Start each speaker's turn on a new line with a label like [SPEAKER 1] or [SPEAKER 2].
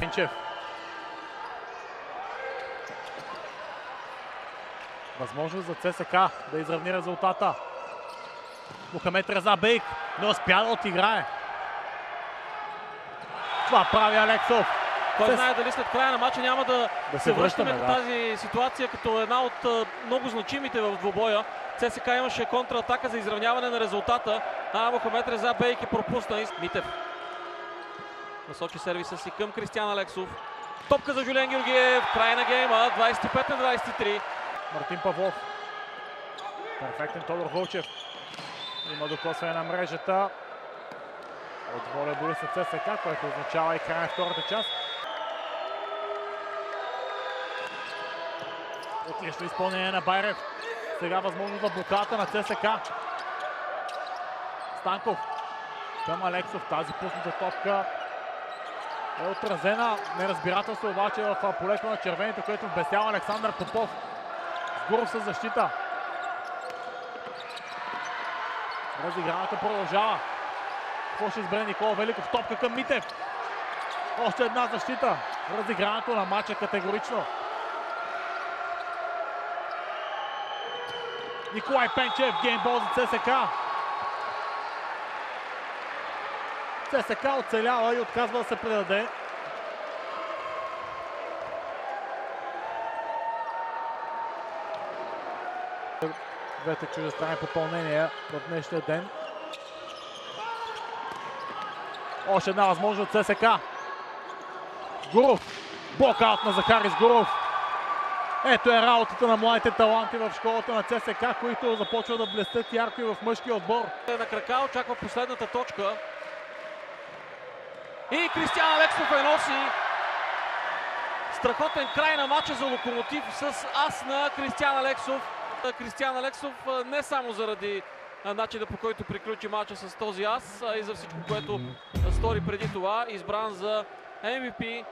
[SPEAKER 1] Пенчев. Възможност за ЦСК да изравни резултата. Мохамед Реза Бейк не успя да отиграе. Това прави Алексов.
[SPEAKER 2] Кой знае дали след края на матча няма да се връщаме до
[SPEAKER 1] да.
[SPEAKER 2] тази ситуация като една от много значимите в двубоя. ЦСК имаше контратака за изравняване на резултата, а Мохамед Реза Бейк е пропусна. Митев насочи сервиса си към Кристиан Алексов. Топка за Жулиан Георгиев. Край на гейма. 25-23.
[SPEAKER 1] Мартин Павлов. Перфектен Тодор Вълчев. Има докосване на мрежата. От волейболиста ЦСК, което означава и край на втората част. Отлично изпълнение на Байрев. Сега възможност за блокадата на ЦСК. Станков към Алексов. Тази пусната топка е отразена. Неразбирателство обаче в полето на червените, което вбесява Александър Попов. Сгуров със защита. Разиграването продължава. Какво ще избере Никола Великов? Топка към Митев. Още една защита. Разиграването на матча категорично. Николай Пенчев, геймбол за ЦСК. ЦСК оцелява и отказва да се предаде. Двете чуждестранни попълнения в днешния ден. Още една възможност от ЦСК. Гуров. Блокаут на Захарис Гуров. Ето е работата на младите таланти в школата на ЦСК, които започват да блестят ярко и в мъжкия отбор.
[SPEAKER 2] На крака очаква последната точка. И Кристиан Алексов я носи. Страхотен край на матча за Локомотив с ас на Кристиан Алексов. Кристиан Алексов не само заради начина, по който приключи матча с този ас, а и за всичко, което стори преди това. Избран за MVP.